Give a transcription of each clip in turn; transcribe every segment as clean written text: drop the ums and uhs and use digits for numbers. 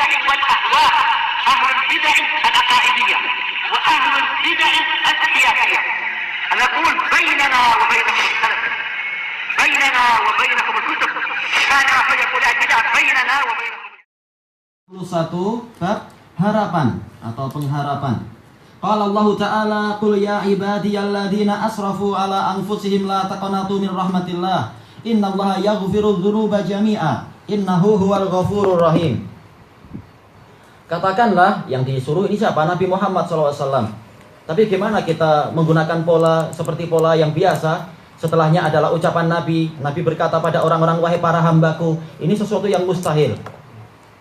البدع والأهواء، أهل البدع العقائدية وأهل البدع السياسية. نقول بيننا وبينكم السلف، بيننا وبينكم الكتب، كان فيقول البدع بيننا وبينكم. 1 bab harapan atau pengharapan. Qala Allah Ta'ala qul ya ibadiyalladzina asrafu ala anfusihim la taqnatu min rahmatillah innallaha yaghfirudz dzunuba jami'a innahu huwal ghafurur rahim. Katakanlah, yang disuruh ini siapa? Nabi Muhammad SAW. Tapi gimana kita menggunakan pola seperti pola yang biasa? Setelahnya adalah ucapan Nabi. Nabi berkata pada orang-orang, wahai para hambaku. Ini sesuatu yang mustahil.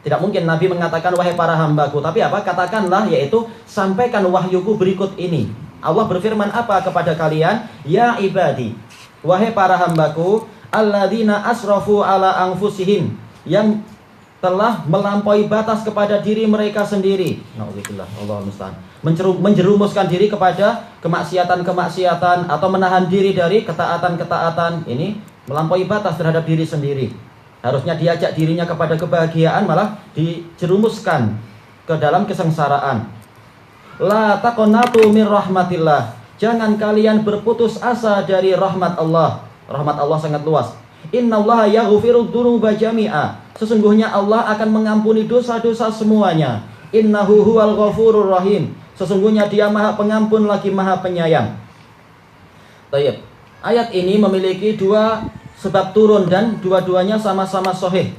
Tidak mungkin Nabi mengatakan wahai para hambaku. Tapi apa? Katakanlah, yaitu sampaikan wahyuku berikut ini. Allah berfirman apa kepada kalian? Ya ibadi, wahai para hambaku, alladzina asrafu ala anfusihim, yang telah melampaui batas kepada diri mereka sendiri. Nauzubillah, Allahul musta'an. Menjerumuskan diri kepada kemaksiatan-kemaksiatan atau menahan diri dari ketaatan-ketaatan. Ini melampaui batas terhadap diri sendiri. Harusnya diajak dirinya kepada kebahagiaan, malah dijerumuskan ke dalam kesengsaraan. La taqnatu min rahmatillah. Jangan kalian berputus asa dari rahmat Allah. Rahmat Allah sangat luas. Innallaha yaghfirudz dzunuba jami'a. Sesungguhnya Allah akan mengampuni dosa-dosa semuanya. Innahu huwal ghafurur rahim. Sesungguhnya Dia Maha Pengampun lagi Maha Penyayang. Baik. Ayat ini memiliki dua sebab turun dan dua-duanya sama-sama sahih.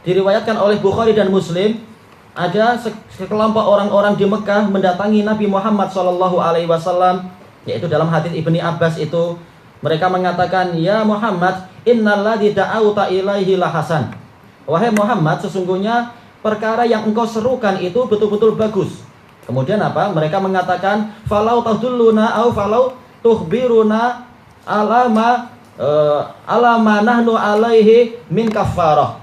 Diriwayatkan oleh Bukhari dan Muslim, ada sekelompok orang-orang di Mekah mendatangi Nabi Muhammad SAW, yaitu dalam hadis Ibni Abbas itu mereka mengatakan, ya Muhammad, innalladzi da'auta ilaihi lahasan. Wahai Muhammad, sesungguhnya perkara yang engkau serukan itu betul-betul bagus. Kemudian apa? Mereka mengatakan, falau tadulluna au falau tuhbiruna alama nahnu alaihi min kafarah.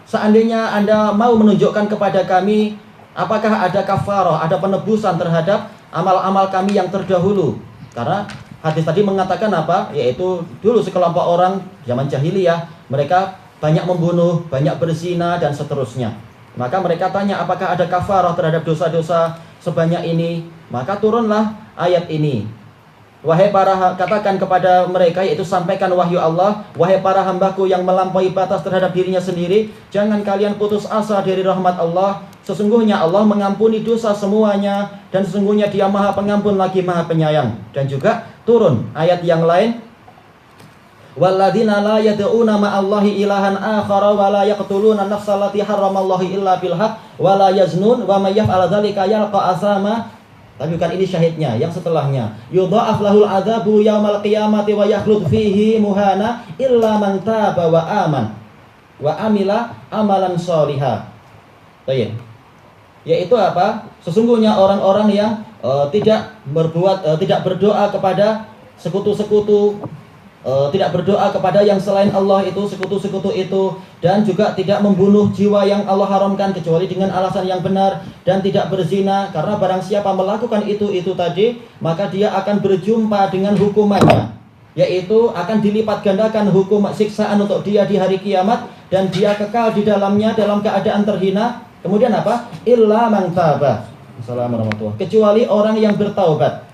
Seandainya Anda mau menunjukkan kepada kami apakah ada kafarah, ada penebusan terhadap amal-amal kami yang terdahulu. Karena hadis tadi mengatakan apa? Yaitu dulu sekelompok orang zaman jahiliyah, mereka banyak membunuh, banyak berzina dan seterusnya. Maka mereka tanya apakah ada kafarah terhadap dosa-dosa sebanyak ini? Maka turunlah ayat ini. Wahai katakan kepada mereka, yaitu sampaikan wahyu Allah, wahai para hambaku yang melampaui batas terhadap dirinya sendiri, jangan kalian putus asa dari rahmat Allah. Sesungguhnya Allah mengampuni dosa semuanya, dan sesungguhnya Dia Maha Pengampun lagi Maha Penyayang. Dan juga turun ayat yang lain, walladzina la yad'una ma'allahi ilahan akhara wa la yaqtuluna an-nafsa allati harramallahu illa bil haqq wa la yaznun wa may yaf'al dzalika yalqa asama. Tapi bukan ini syahidnya, yang setelahnya. Yudha'af lahul adzabu yaumal qiyamati wa yakhlud fihi muhana illa man taba wa aman wa amila amalan sholiha. Baik. Yaitu apa? Sesungguhnya orang-orang yang tidak berdoa kepada sekutu-sekutu, tidak berdoa kepada yang selain Allah itu, sekutu-sekutu itu, dan juga tidak membunuh jiwa yang Allah haramkan kecuali dengan alasan yang benar, dan tidak berzina, karena barang siapa melakukan itu tadi, maka dia akan berjumpa dengan hukumannya, yaitu akan dilipat gandakan hukum siksaan untuk dia di hari kiamat, dan dia kekal di dalamnya dalam keadaan terhina. Kemudian apa? Illa man taba. Assalamualaikum. Kecuali orang yang bertaubat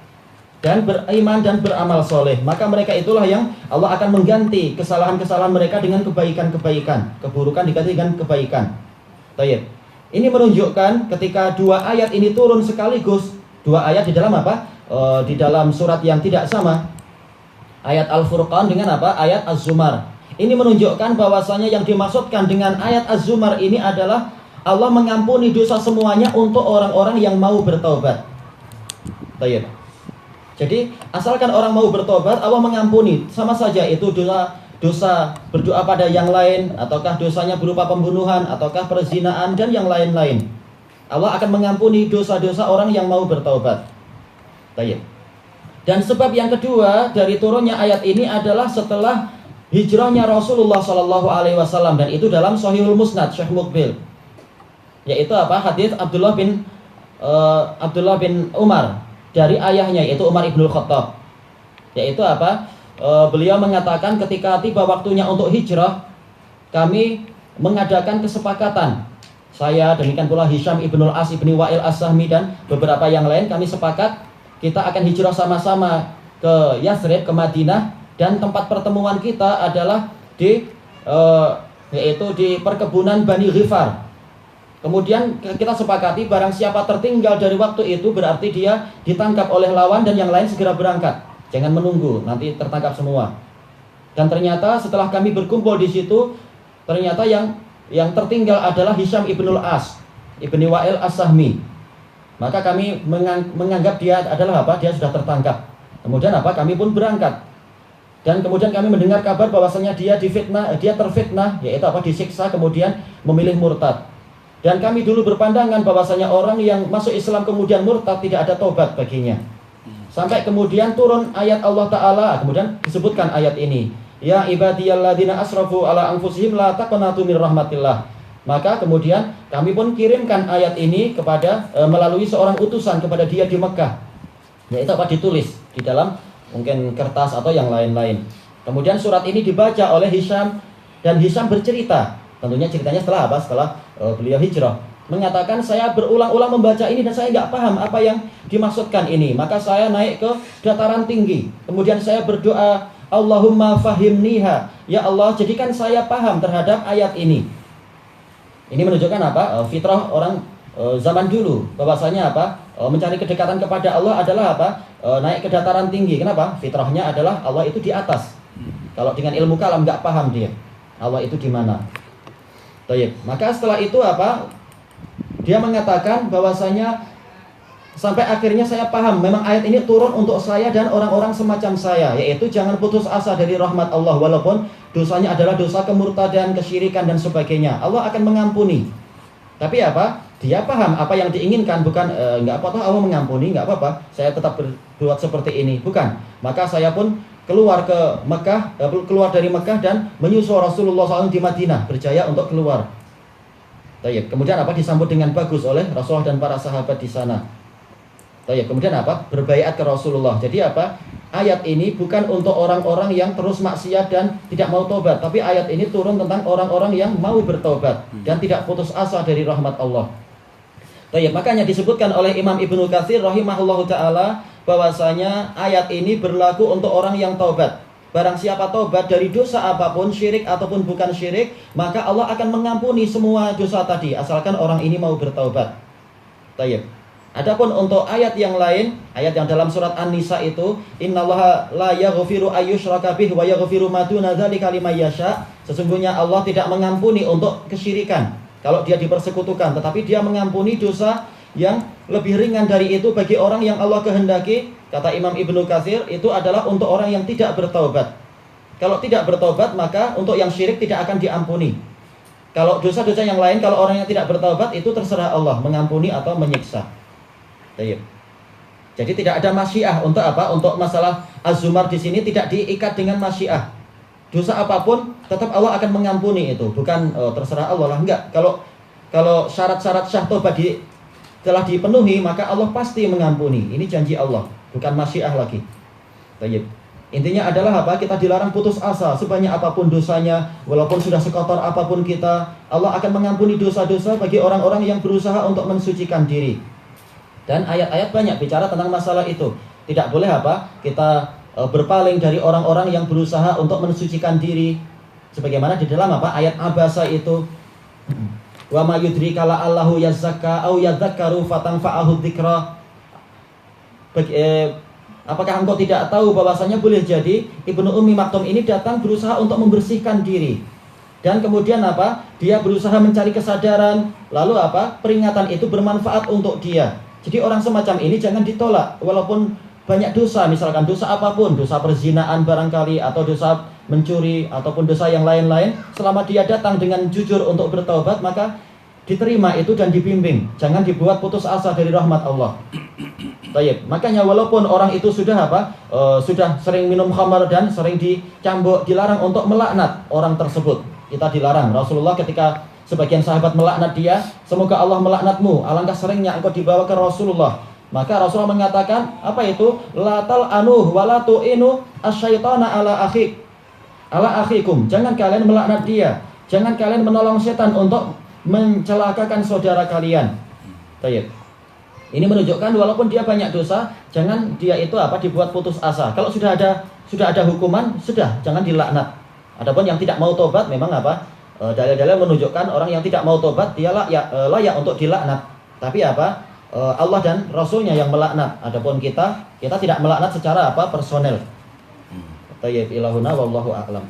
dan beriman dan beramal soleh, maka mereka itulah yang Allah akan mengganti kesalahan-kesalahan mereka dengan kebaikan-kebaikan, keburukan diganti dengan kebaikan. Baik. Ini menunjukkan ketika dua ayat ini turun sekaligus, dua ayat di dalam apa? Di dalam surat yang tidak sama. Ayat Al-Furqan dengan apa? Ayat Az-Zumar. Ini menunjukkan bahwasanya yang dimaksudkan dengan ayat Az-Zumar ini adalah Allah mengampuni dosa semuanya untuk orang-orang yang mau bertaubat. Baik. Jadi asalkan orang mau bertobat, Allah mengampuni. Sama saja itu dosa berdoa pada yang lain, ataukah dosanya berupa pembunuhan, ataukah perzinaan, dan yang lain-lain. Allah akan mengampuni dosa-dosa orang yang mau bertobat. Baik. Dan sebab yang kedua dari turunnya ayat ini adalah setelah hijrahnya Rasulullah SAW, dan itu dalam Sahihul Musnad Syekh Muqbil. Yaitu apa? Hadis Abdullah bin Umar dari ayahnya, yaitu Umar ibnul Khattab. Yaitu apa? Beliau mengatakan ketika tiba waktunya untuk hijrah, kami mengadakan kesepakatan saya, demikian pula Hisham ibnul As ibni Wa'il As-Sahmi dan beberapa yang lain, kami sepakat kita akan hijrah sama-sama ke Yathrib, ke Madinah, dan tempat pertemuan kita adalah yaitu di perkebunan Bani Ghifar. Kemudian kita sepakati barang siapa tertinggal dari waktu itu berarti dia ditangkap oleh lawan dan yang lain segera berangkat. Jangan menunggu, nanti tertangkap semua. Dan ternyata setelah kami berkumpul di situ, ternyata yang tertinggal adalah Hisham ibnul As ibni Wa'il As-Sahmi. Maka kami menganggap dia adalah apa? Dia sudah tertangkap. Kemudian apa? Kami pun berangkat. Dan kemudian kami mendengar kabar bahwasanya dia terfitnah, yaitu apa? Disiksa, kemudian memilih murtad. Dan kami dulu berpandangan bahwasanya orang yang masuk Islam kemudian murtad tidak ada tobat baginya. Sampai kemudian turun ayat Allah Ta'ala, kemudian disebutkan ayat ini. Ya ibadiyalladzina asrafu ala anfusihim la taqnatu min rahmatillah. Maka kemudian kami pun kirimkan ayat ini kepada melalui seorang utusan kepada dia di Mekah. Yaitu apa? Ditulis di dalam mungkin kertas atau yang lain-lain. Kemudian surat ini dibaca oleh Hisham dan Hisham bercerita. Tentunya ceritanya setelah apa? Setelah beliau hijrah. Mengatakan saya berulang-ulang membaca ini dan saya nggak paham apa yang dimaksudkan ini. Maka saya naik ke dataran tinggi. Kemudian saya berdoa, Allahumma fahimniha. Ya Allah, jadikan saya paham terhadap ayat ini. Ini menunjukkan apa? Fitrah orang zaman dulu. Bahwasanya apa? Mencari kedekatan kepada Allah adalah apa? Naik ke dataran tinggi. Kenapa? Fitrahnya adalah Allah itu di atas. Kalau dengan ilmu kalam nggak paham dia. Allah itu di mana? Baik. Maka setelah itu apa? Dia mengatakan bahwasanya sampai akhirnya saya paham memang ayat ini turun untuk saya dan orang-orang semacam saya, yaitu jangan putus asa dari rahmat Allah walaupun dosanya adalah dosa kemurtadan, kesyirikan dan sebagainya. Allah akan mengampuni. Tapi apa? Dia paham apa yang diinginkan, bukan enggak apa-apa Allah mengampuni, enggak apa-apa. Saya tetap berbuat seperti ini, bukan. Maka saya pun keluar ke Mekah, keluar dari Mekah dan menyusul Rasulullah SAW di Madinah, berjaya untuk keluar. Tayyib. Kemudian apa? Disambut dengan bagus oleh Rasulullah dan para sahabat di sana. Tayyib. Kemudian apa? Berbaiat ke Rasulullah. Jadi apa? Ayat ini bukan untuk orang-orang yang terus maksiat dan tidak mau tobat, tapi ayat ini turun tentang orang-orang yang mau bertobat dan tidak putus asa dari rahmat Allah. Tayyib. Makanya disebutkan oleh Imam Ibnu Katsir rahimahullahu taala bahwasanya ayat ini berlaku untuk orang yang tobat. Barang siapa tobat dari dosa apapun, syirik ataupun bukan syirik, maka Allah akan mengampuni semua dosa tadi, asalkan orang ini mau bertaubat. Tayyib. Adapun untuk ayat yang lain, ayat yang dalam surat An-Nisa itu, innallaha la yaghfiru ayyushraka bihi wa yaghfiru ma duna dzalika liman yasha. Sesungguhnya Allah tidak mengampuni untuk kesyirikan kalau dia dipersekutukan, tetapi dia mengampuni dosa yang lebih ringan dari itu bagi orang yang Allah kehendaki. Kata Imam Ibnu Katsir, itu adalah untuk orang yang tidak bertaubat. Kalau tidak bertaubat, maka untuk yang syirik tidak akan diampuni. Kalau dosa-dosa yang lain, kalau orang yang tidak bertaubat, itu terserah Allah mengampuni atau menyiksa. Jadi tidak ada masyiah untuk apa? Untuk masalah az-zumar di sini tidak diikat dengan masyiah. Dosa apapun tetap Allah akan mengampuni itu, bukan terserah Allah lah, enggak. Kalau syarat-syarat syah tobat telah dipenuhi, maka Allah pasti mengampuni. Ini janji Allah, bukan masyiah lagi. Tayyib. Intinya adalah apa? Kita dilarang putus asa sebanyak apapun dosanya, walaupun sudah sekotor apapun kita, Allah akan mengampuni dosa-dosa bagi orang-orang yang berusaha untuk mensucikan diri. Dan ayat-ayat banyak bicara tentang masalah itu. Tidak boleh apa? Kita berpaling dari orang-orang yang berusaha untuk mensucikan diri. Sebagaimana di dalam apa? Ayat Abasa itu. Wa ma yudrika la Allahu yazakka au yadzakkaru fatanfa'ahu dzikra. Apakah engkau tidak tahu bahwasanya boleh jadi Ibnu Ummi Maktum ini datang berusaha untuk membersihkan diri. Dan kemudian apa? Dia berusaha mencari kesadaran. Lalu apa? Peringatan itu bermanfaat untuk dia. Jadi orang semacam ini jangan ditolak. Walaupun banyak dosa, misalkan dosa apapun, dosa perzinaan barangkali, atau dosa mencuri, ataupun dosa yang lain-lain, selama dia datang dengan jujur untuk bertaubat, maka diterima itu dan dibimbing. Jangan dibuat putus asa dari rahmat Allah. Baik. Makanya walaupun orang itu sudah apa? Sudah sering minum khamar dan sering dicambuk, dilarang untuk melaknat orang tersebut. Kita dilarang. Rasulullah ketika sebagian sahabat melaknat dia, semoga Allah melaknatmu. Alangkah seringnya engkau dibawa ke Rasulullah. Maka Rasulullah mengatakan, apa itu? La tal'anuh wa la tu'inu asyaitana ala akhikum. Jangan kalian melaknat dia. Jangan kalian menolong setan untuk mencelakakan saudara kalian. Baik. Ini menunjukkan walaupun dia banyak dosa, jangan dia itu dibuat putus asa. Kalau sudah ada hukuman, sudah jangan dilaknat. Adapun yang tidak mau tobat memang dalil-dalil menunjukkan orang yang tidak mau tobat dia layak untuk dilaknat. Tapi Allah dan Rasulnya yang melaknat. Adapun kita tidak melaknat secara personel. Tayyib ilahuna wallahu a'lam.